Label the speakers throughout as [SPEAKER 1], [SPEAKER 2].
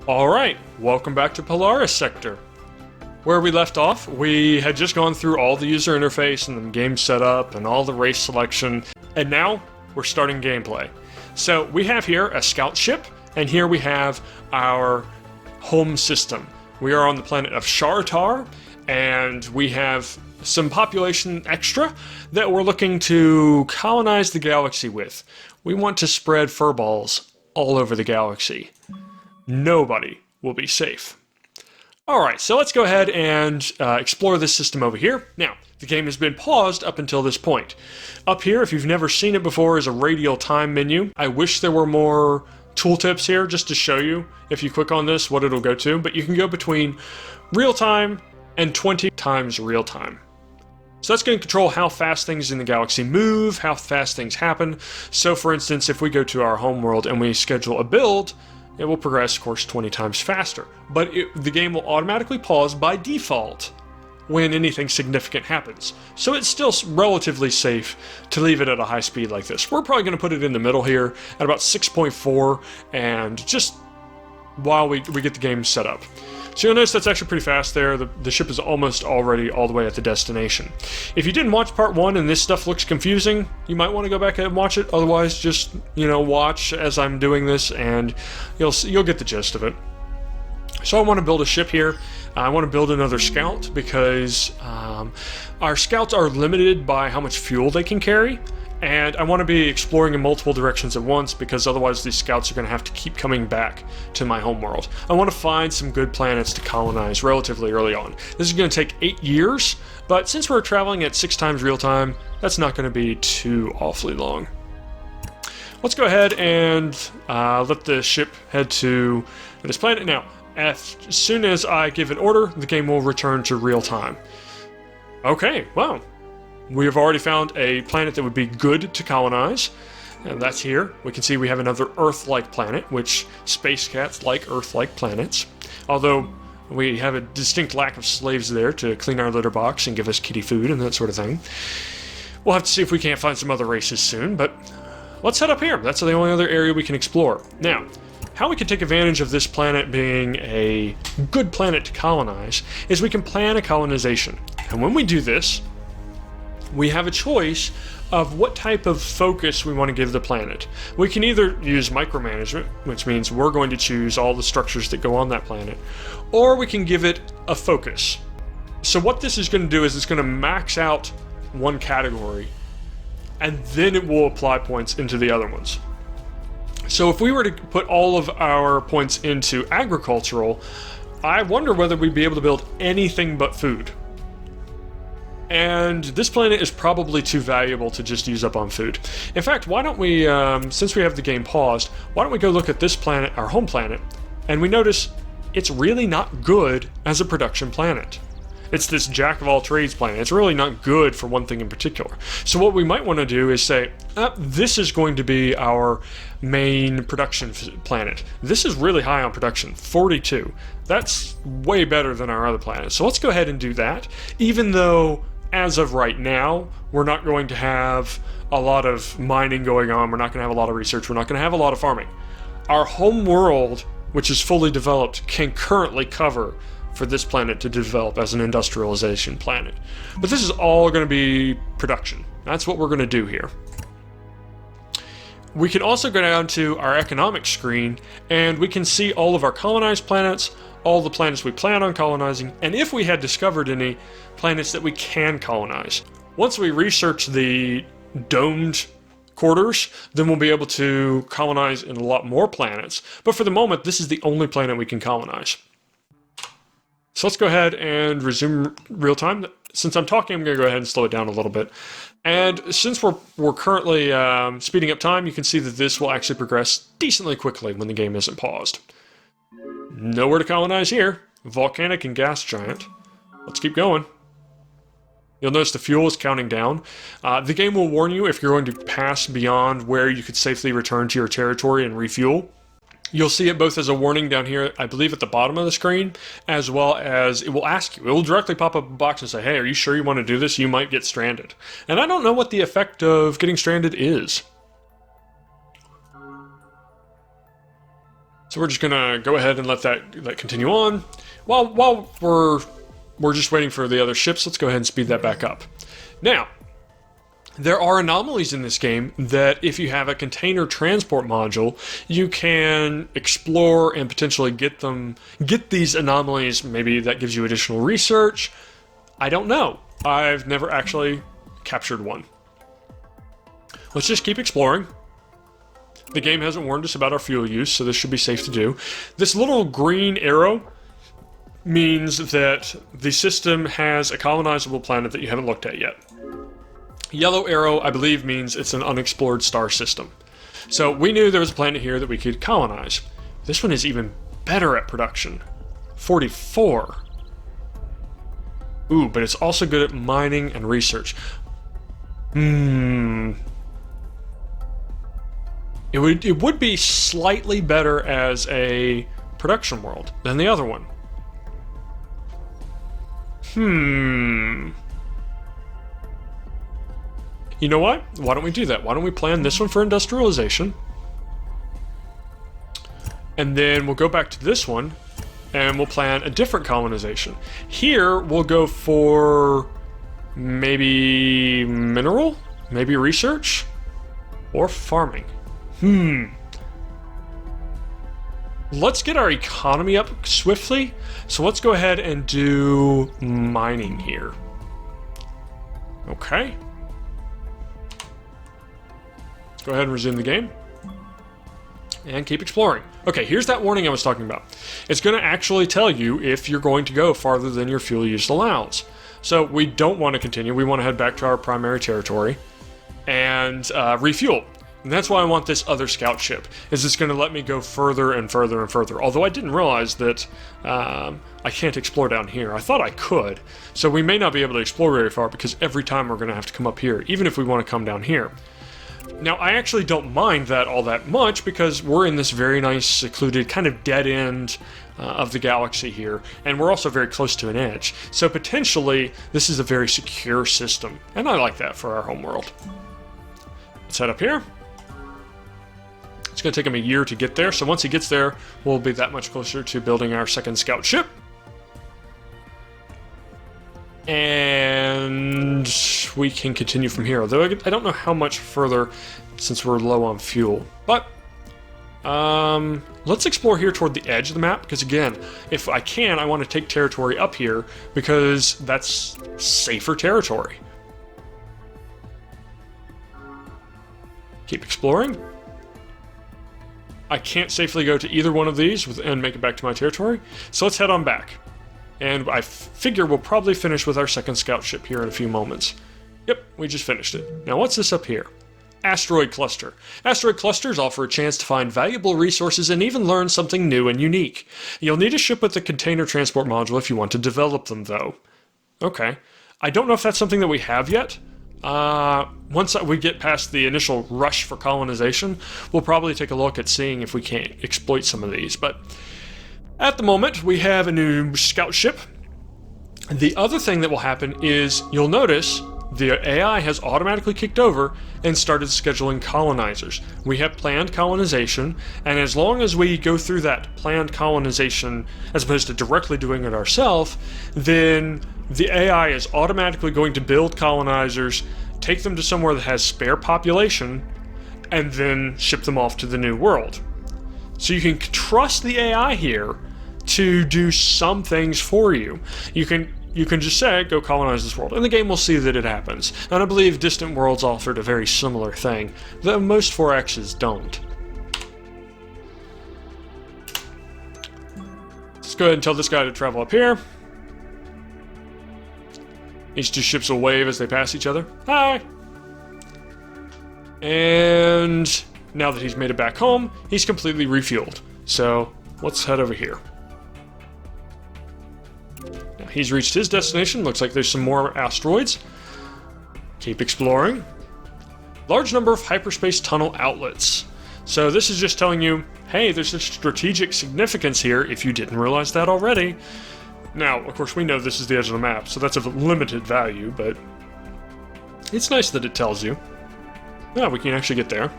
[SPEAKER 1] Alright, welcome back to Polaris Sector. Where we left off, we had just gone through all the user interface and the game setup and all the race selection, and now we're starting gameplay. So we have here a scout ship, and here we have our home system. We are on the planet of Shartar, and we have some population extra that we're looking to colonize the galaxy with. We want to spread furballs all over the galaxy. Nobody will be safe. Alright, so let's go ahead and explore this system over here. Now, the game has been paused up until this point. Up here, if you've never seen it before, is a radial time menu. I wish there were more tooltips here just to show you, if you click on this, what it'll go to. But you can go between real time and 20 times real time. So that's going to control how fast things in the galaxy move, how fast things happen. So for instance, if we go to our home world and we schedule a build, it will progress, of course, 20 times faster. But the game will automatically pause by default when anything significant happens. So it's still relatively safe to leave it at a high speed like this. We're probably going to put it in the middle here at about 6.4, and just while we get the game set up. So you'll notice that's actually pretty fast there. The ship is almost already all the way at the destination. If you didn't watch part 1 and this stuff looks confusing, you might want to go back and watch it. Otherwise, just, watch as I'm doing this and you'll get the gist of it. So I want to build a ship here. I want to build another scout because our scouts are limited by how much fuel they can carry. And I want to be exploring in multiple directions at once because otherwise these scouts are going to have to keep coming back to my home world. I want to find some good planets to colonize relatively early on. This is going to take 8 years, but since we're traveling at 6 times real time, that's not going to be too awfully long. Let's go ahead and let the ship head to this planet. Now, as soon as I give an order, the game will return to real time. Okay, wow. We have already found a planet that would be good to colonize, and that's here. We can see we have another Earth-like planet, which space cats like Earth-like planets. Although we have a distinct lack of slaves there to clean our litter box and give us kitty food and that sort of thing. We'll have to see if we can't find some other races soon, but let's head up here. That's the only other area we can explore. Now, how we can take advantage of this planet being a good planet to colonize is we can plan a colonization. And when we do this, we have a choice of what type of focus we want to give the planet. We can either use micromanagement, which means we're going to choose all the structures that go on that planet, or we can give it a focus. So what this is going to do is it's going to max out one category, and then it will apply points into the other ones. So if we were to put all of our points into agricultural, I wonder whether we'd be able to build anything but food. And this planet is probably too valuable to just use up on food. In fact, why don't we, since we have the game paused, why don't we go look at this planet, our home planet, and we notice it's really not good as a production planet. It's this jack-of-all-trades planet. It's really not good for one thing in particular. So what we might want to do is say, this is going to be our main production planet. This is really high on production, 42. That's way better than our other planets. So let's go ahead and do that, even though as of right now, we're not going to have a lot of mining going on. We're not going to have a lot of research. We're not going to have a lot of farming. Our home world, which is fully developed, can currently cover for this planet to develop as an industrialization planet. But this is all going to be production. That's what we're going to do here. We can also go down to our economic screen, and we can see all of our colonized planets, all the planets we plan on colonizing, and if we had discovered any planets that we can colonize. Once we research the domed quarters, then we'll be able to colonize in a lot more planets. But for the moment, this is the only planet we can colonize. So let's go ahead and resume real time. Since I'm talking, I'm going to go ahead and slow it down a little bit. And since we're currently speeding up time, you can see that this will actually progress decently quickly when the game isn't paused. Nowhere to colonize here. Volcanic and gas giant. Let's keep going. You'll notice the fuel is counting down. The game will warn you if you're going to pass beyond where you could safely return to your territory and refuel. You'll see it both as a warning down here, I believe at the bottom of the screen, as well as it will ask you. It will directly pop up a box and say, hey, are you sure you want to do this? You might get stranded. And I don't know what the effect of getting stranded is. So we're just gonna go ahead and let that continue on. While we're just waiting for the other ships, let's go ahead and speed that back up. Now, there are anomalies in this game that if you have a container transport module, you can explore and potentially get these anomalies. Maybe that gives you additional research. I don't know. I've never actually captured one. Let's just keep exploring. The game hasn't warned us about our fuel use, so this should be safe to do. This little green arrow means that the system has a colonizable planet that you haven't looked at yet. Yellow arrow, I believe, means it's an unexplored star system. So we knew there was a planet here that we could colonize. This one is even better at production. 44. Ooh, but it's also good at mining and research. It would be slightly better as a production world than the other one. You know what? Why don't we do that? Why don't we plan this one for industrialization? And then we'll go back to this one and we'll plan a different colonization. Here we'll go for maybe mineral, maybe research, or farming. Let's get our economy up swiftly. So let's go ahead and do mining here. Okay. Go ahead and resume the game. And keep exploring. Okay, here's that warning I was talking about. It's going to actually tell you if you're going to go farther than your fuel use allows. So we don't want to continue. We want to head back to our primary territory and refuel. And that's why I want this other scout ship, is it's going to let me go further and further and further. Although I didn't realize that I can't explore down here. I thought I could. So we may not be able to explore very far because every time we're going to have to come up here, even if we want to come down here. Now, I actually don't mind that all that much because we're in this very nice, secluded, kind of dead end of the galaxy here, and we're also very close to an edge. So potentially, this is a very secure system, and I like that for our homeworld. Let's head up here. It's going to take him a year to get there, so once he gets there, we'll be that much closer to building our second scout ship. And we can continue from here, although I don't know how much further since we're low on fuel. But let's explore here toward the edge of the map, because again, if I can, I want to take territory up here because that's safer territory. Keep exploring. I can't safely go to either one of these and make it back to my territory, so let's head on back. And I figure we'll probably finish with our second scout ship here in a few moments. Yep, we just finished it. Now what's this up here? Asteroid cluster. Asteroid clusters offer a chance to find valuable resources and even learn something new and unique. You'll need a ship with a container transport module if you want to develop them, though. Okay. I don't know if that's something that we have yet. Once we get past the initial rush for colonization, we'll probably take a look at seeing if we can't exploit some of these, but at the moment, we have a new scout ship. The other thing that will happen is, you'll notice, the AI has automatically kicked over and started scheduling colonizers. We have planned colonization, and as long as we go through that planned colonization, as opposed to directly doing it ourselves, then the AI is automatically going to build colonizers, take them to somewhere that has spare population, and then ship them off to the new world. So you can trust the AI here to do some things for you. You can just say, go colonize this world, and the game will see that it happens. And I believe Distant Worlds offered a very similar thing, though most 4Xs don't. Let's go ahead and tell this guy to travel up here. These two ships will wave as they pass each other. Hi! And now that he's made it back home, he's completely refueled. So let's head over here. Now he's reached his destination. Looks like there's some more asteroids. Keep exploring. Large number of hyperspace tunnel outlets. So this is just telling you, hey, there's a strategic significance here if you didn't realize that already. Now, of course, we know this is the edge of the map, so that's of limited value, but it's nice that it tells you. Yeah, we can actually get there.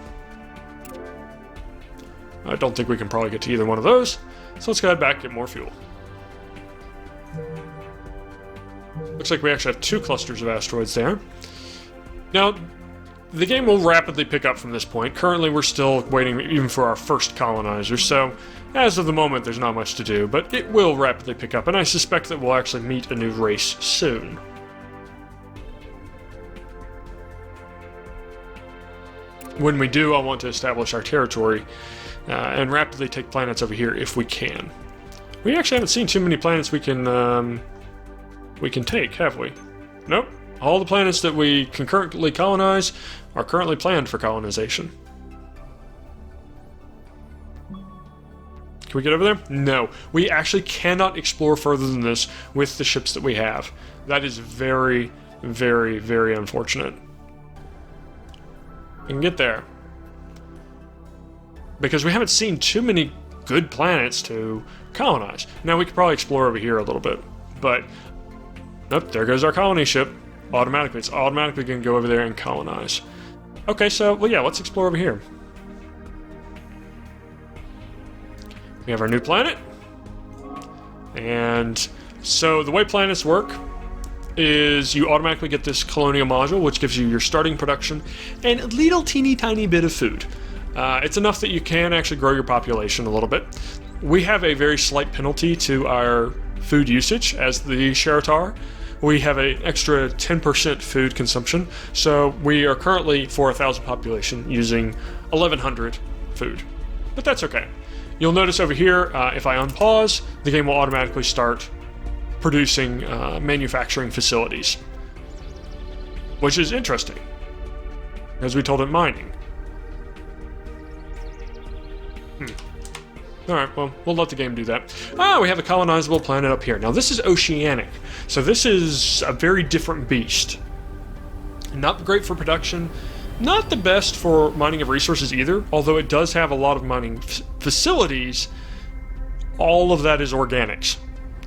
[SPEAKER 1] I don't think we can probably get to either one of those. So let's go head back and get more fuel. Looks like we actually have 2 clusters of asteroids there. Now, the game will rapidly pick up from this point. Currently, we're still waiting even for our first colonizer, so as of the moment, there's not much to do, but it will rapidly pick up, and I suspect that we'll actually meet a new race soon. When we do, I want to establish our territory and rapidly take planets over here if we can. We actually haven't seen too many planets we can take, have we? Nope. All the planets that we can currently colonize are currently planned for colonization. Can we get over there? No. We actually cannot explore further than this with the ships that we have. That is very, very, very unfortunate. We can get there. Because we haven't seen too many good planets to colonize. Now, we could probably explore over here a little bit, but nope, there goes our colony ship. Automatically, it's automatically going to go over there and colonize. Okay, so, well, yeah, let's explore over here. We have our new planet. And so the way planets work is you automatically get this colonial module, which gives you your starting production and a little teeny tiny bit of food. It's enough that you can actually grow your population a little bit. We have a very slight penalty to our food usage as the Sheratar. We have an extra 10% food consumption, so we are currently, for 1,000 population, using 1,100 food. But that's okay. You'll notice over here, if I unpause, the game will automatically start producing manufacturing facilities. Which is interesting, as we told it mining. Alright, well, we'll let the game do that. We have a colonizable planet up here. Now, this is oceanic, so this is a very different beast. Not great for production, not the best for mining of resources either, although it does have a lot of mining facilities. All of that is organics.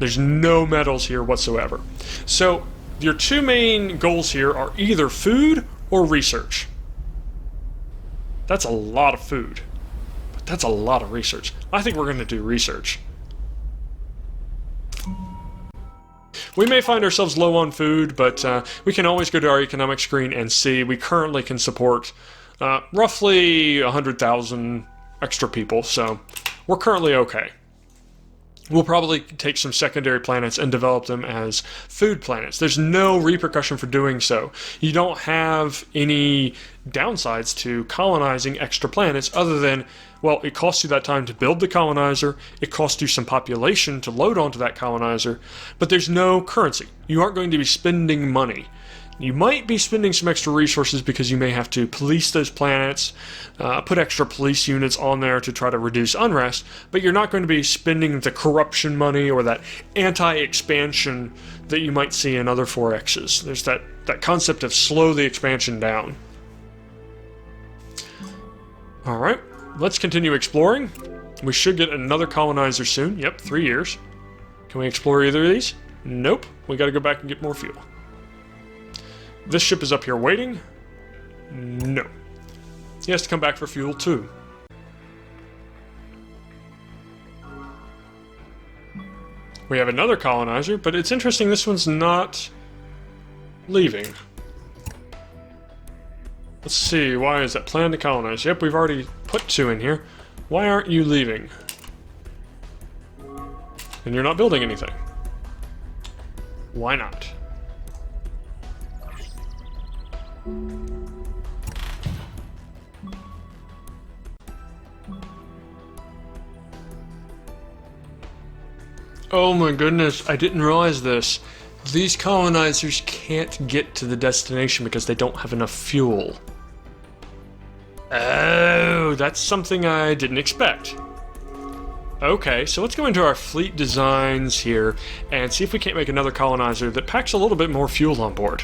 [SPEAKER 1] There's no metals here whatsoever. So, your 2 main goals here are either food or research. That's a lot of food. That's a lot of research. I think we're going to do research. We may find ourselves low on food, but we can always go to our economic screen and see. We currently can support roughly 100,000 extra people, so we're currently okay. We'll probably take some secondary planets and develop them as food planets. There's no repercussion for doing so. You don't have any downsides to colonizing extra planets other than, well, it costs you that time to build the colonizer, it costs you some population to load onto that colonizer, but there's no currency. You aren't going to be spending money. You might be spending some extra resources because you may have to police those planets, put extra police units on there to try to reduce unrest, but you're not going to be spending the corruption money or that anti-expansion that you might see in other 4Xs. There's that concept of slow the expansion down. Alright, let's continue exploring. We should get another colonizer soon. Yep, 3 years. Can we explore either of these? Nope. We gotta go back and get more fuel. This ship is up here waiting. No. He has to come back for fuel too. We have another colonizer, but it's interesting this one's not leaving. Let's see, why is that plan to colonize? Yep, we've already put 2 in here. Why aren't you leaving? And you're not building anything. Why not? Oh my goodness, I didn't realize this. These colonizers can't get to the destination because they don't have enough fuel. Oh, that's something I didn't expect. Okay, so let's go into our fleet designs here and see if we can't make another colonizer that packs a little bit more fuel on board.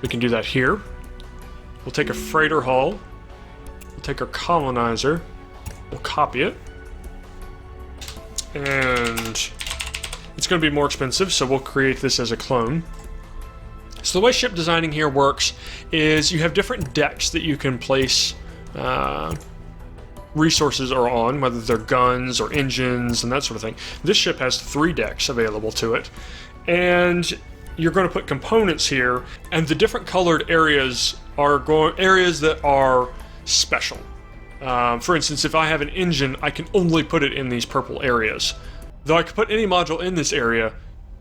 [SPEAKER 1] We can do that here. We'll take a freighter hull. We'll take our colonizer. We'll copy it. And it's going to be more expensive, so we'll create this as a clone. So the way ship designing here works is you have different decks that you can place resources are on, whether they're guns or engines and that sort of thing. This ship has 3 decks available to it, and you're going to put components here, and the different colored areas are areas that are special. For instance, if I have an engine, I can only put it in these purple areas. Though I could put any module in this area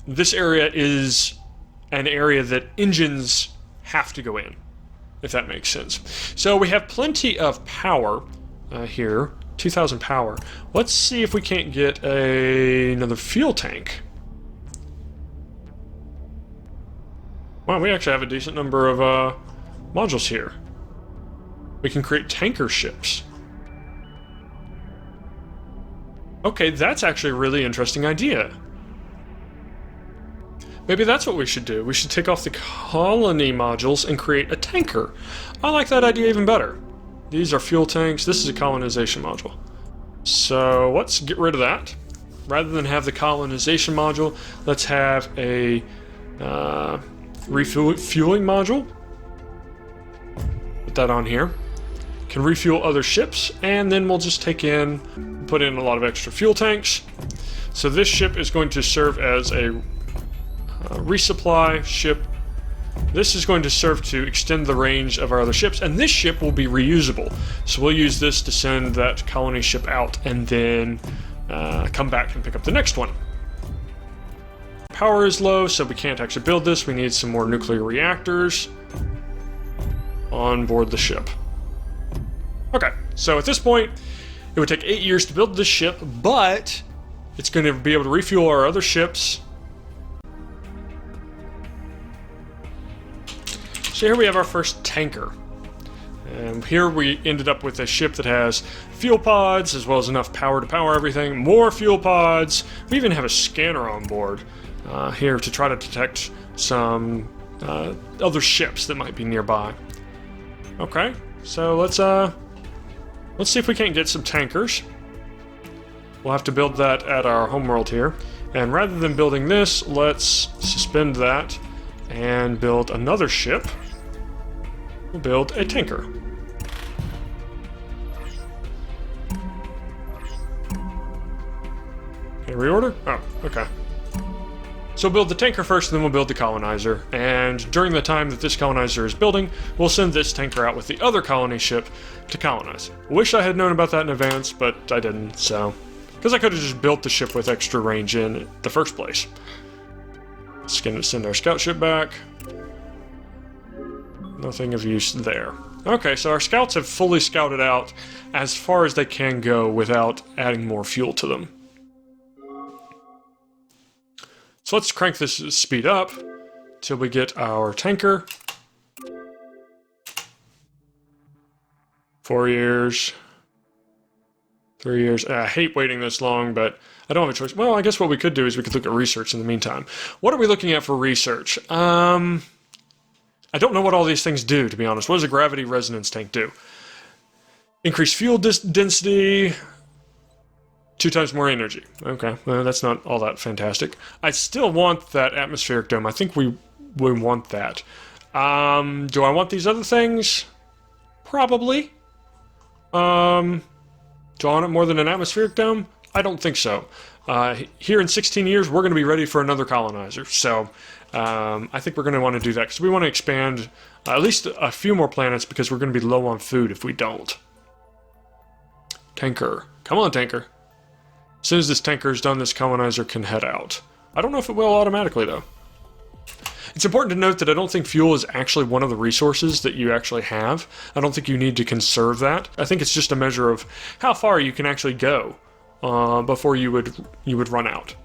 [SPEAKER 1] is an area that engines have to go in, if that makes sense. So we have plenty of power here, 2,000 power. Let's see if we can't get another fuel tank. Wow, we actually have a decent number of modules here. We can create tanker ships. Okay, that's actually a really interesting idea. Maybe that's what we should do. We should take off the colony modules and create a tanker. I like that idea even better. These are fuel tanks. This is a colonization module. So let's get rid of that. Rather than have the colonization module, let's have a refueling module. Put that on here. Can refuel other ships, and then we'll just put in a lot of extra fuel tanks. So this ship is going to serve as a resupply ship. This is going to serve to extend the range of our other ships, and this ship will be reusable. So we'll use this to send that colony ship out, and then come back and pick up the next one. Power is low, so we can't actually build this. We need some more nuclear reactors on board the ship. Okay, so at this point, it would take 8 years to build this ship, but it's going to be able to refuel our other ships. So here we have our first tanker. And here we ended up with a ship that has fuel pods, as well as enough power to power everything. More fuel pods. We even have a scanner on board here to try to detect some other ships that might be nearby. Okay, so let's see if we can't get some tankers. We'll have to build that at our homeworld here. And rather than building this, let's suspend that and build another ship. We'll build a tanker. Okay, reorder? Oh, okay. So we'll build the tanker first, and then we'll build the colonizer. And during the time that this colonizer is building, we'll send this tanker out with the other colony ship to colonize. Wish I had known about that in advance, but I didn't, so... Because I could have just built the ship with extra range in the first place. Just gonna send our scout ship back. Nothing of use there. Okay, so our scouts have fully scouted out as far as they can go without adding more fuel to them. So let's crank this speed up till we get our tanker. 4 years. 3 years. I hate waiting this long, but I don't have a choice. Well, I guess what we could do is we could look at research in the meantime. What are we looking at for research? I don't know what all these things do, to be honest. What does a gravity resonance tank do? Increase fuel density, 2 times more energy. Okay, well, that's not all that fantastic. I still want that atmospheric dome. I think we want that. Do I want these other things? Probably. Do I want it more than an atmospheric dome? I don't think so. Here in 16 years, we're going to be ready for another colonizer. So I think we're going to want to do that because we want to expand at least a few more planets because we're going to be low on food if we don't. Tanker. Come on, tanker. As soon as this tanker is done, this colonizer can head out. I don't know if it will automatically, though. It's important to note that I don't think fuel is actually one of the resources that you actually have. I don't think you need to conserve that. I think it's just a measure of how far you can actually go before you would run out.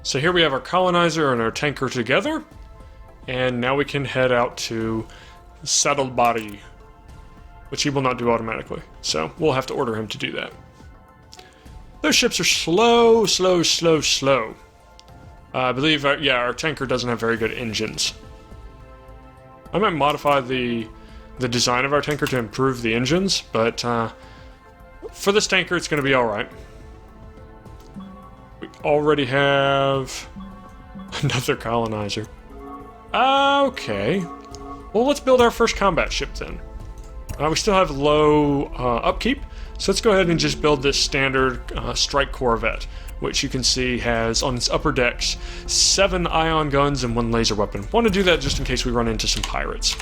[SPEAKER 1] So here we have our colonizer and our tanker together, and now we can head out to Saddlebody, which he will not do automatically. So we'll have to order him to do that. Those ships are slow. I believe, our tanker doesn't have very good engines. I might modify the design of our tanker to improve the engines, but for this tanker, it's going to be all right. We already have another colonizer. Okay. Well, let's build our first combat ship then. We still have low upkeep, so let's go ahead and just build this standard strike corvette, which you can see has on its upper decks 7 ion guns and 1 laser weapon. Want to do that just in case we run into some pirates.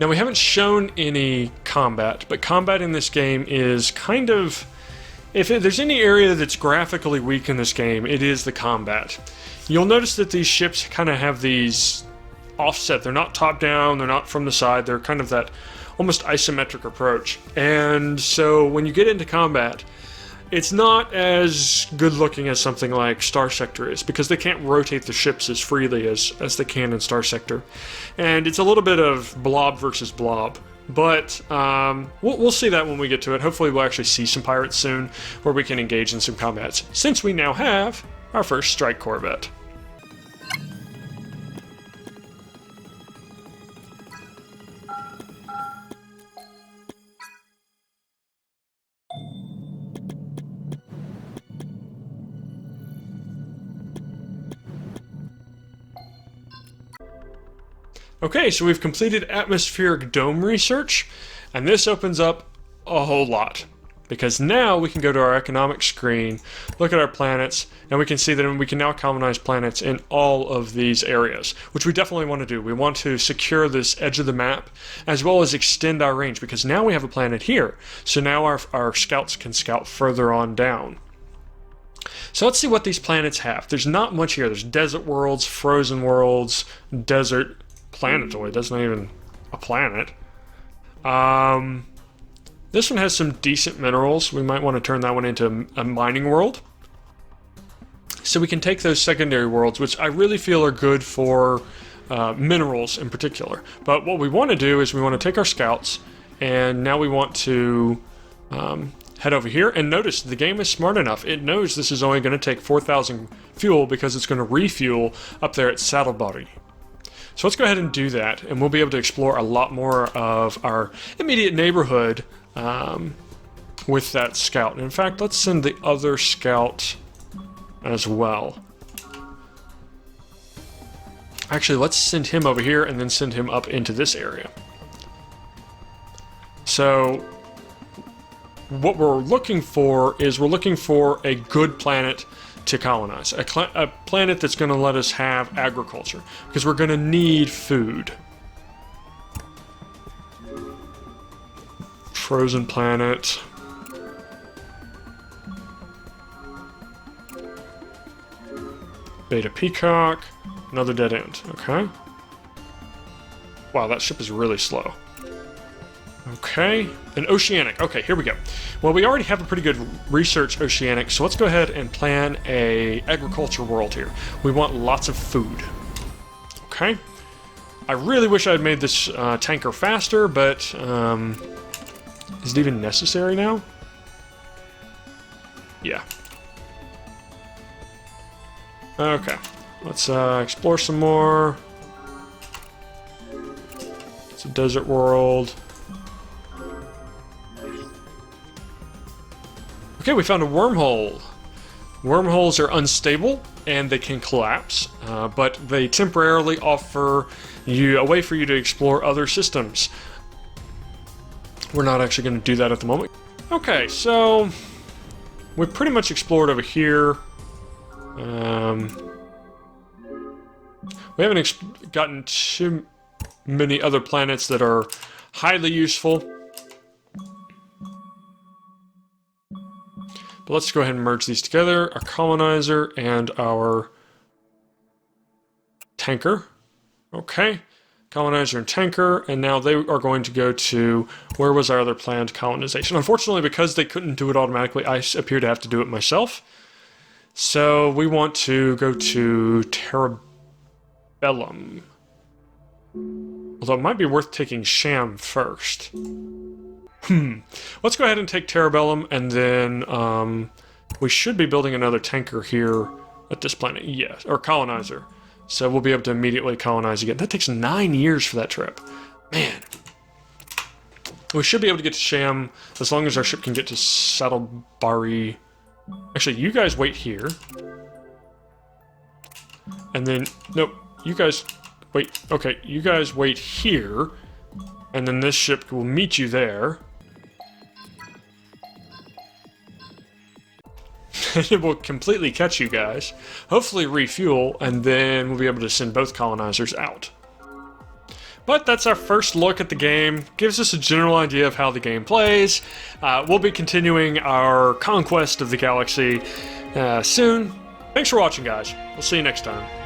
[SPEAKER 1] Now, we haven't shown any combat, but combat in this game is kind of... If there's any area that's graphically weak in this game, it is the combat. You'll notice that these ships kind of have these offset. They're not top down, they're not from the side, they're kind of that almost isometric approach. And so when you get into combat, it's not as good looking as something like Star Sector is, because they can't rotate the ships as freely as they can in Star Sector. And it's a little bit of blob versus blob. But we'll see that when we get to it. Hopefully we'll actually see some pirates soon, where we can engage in some combats, since we now have our first strike corvette. Okay, so we've completed atmospheric dome research, and this opens up a whole lot. Because now we can go to our economic screen, look at our planets, and we can see that we can now colonize planets in all of these areas, which we definitely want to do. We want to secure this edge of the map, as well as extend our range, because now we have a planet here. So now our scouts can scout further on down. So let's see what these planets have. There's not much here. There's desert worlds, frozen worlds, desert... planetoid, that's not even a planet. This one has some decent minerals. We might want to turn that one into a mining world. So we can take those secondary worlds, which I really feel are good for minerals in particular. But what we want to do is we want to take our scouts, and now we want to head over here. And notice the game is smart enough. It knows this is only going to take 4,000 fuel because it's going to refuel up there at Saddlebody. So let's go ahead and do that, and we'll be able to explore a lot more of our immediate neighborhood with that scout. And in fact, let's send the other scout as well. Actually, let's send him over here and then send him up into this area. So what we're looking for is we're looking for a good planet to colonize. A planet that's going to let us have agriculture, because we're going to need food. Frozen planet. Beta Peacock. Another dead end. Okay. Wow, that ship is really slow. Okay, an oceanic. Okay, here we go. Well, we already have a pretty good research oceanic, so let's go ahead and plan a agriculture world here. We want lots of food. Okay. I really wish I had made this tanker faster, but is it even necessary now? Yeah. Okay, let's explore some more. It's a desert world. Okay, we found a wormhole. Wormholes are unstable and they can collapse, but they temporarily offer you a way for you to explore other systems. We're not actually going to do that at the moment. Okay, so we've pretty much explored over here. We haven't gotten too many other planets that are highly useful. But let's go ahead and merge these together. Our colonizer and our tanker. Okay. Colonizer and tanker, and now they are going to go to, where was our other planned colonization? Unfortunately, because they couldn't do it automatically, I appear to have to do it myself. So we want to go to Terabellum. Although it might be worth taking Sham first. Let's go ahead and take Terabellum, and then we should be building another tanker here at this planet. Yes, or colonizer. So we'll be able to immediately colonize again. That takes 9 years for that trip. Man. We should be able to get to Sham as long as our ship can get to Saddlebari Actually, you guys wait here. And then, nope, you guys wait. Okay, you guys wait here. And then this ship will meet you there. And it will completely catch you guys. Hopefully refuel, and then we'll be able to send both colonizers out. But that's our first look at the game. Gives us a general idea of how the game plays. We'll be continuing our conquest of the galaxy soon. Thanks for watching, guys. We'll see you next time.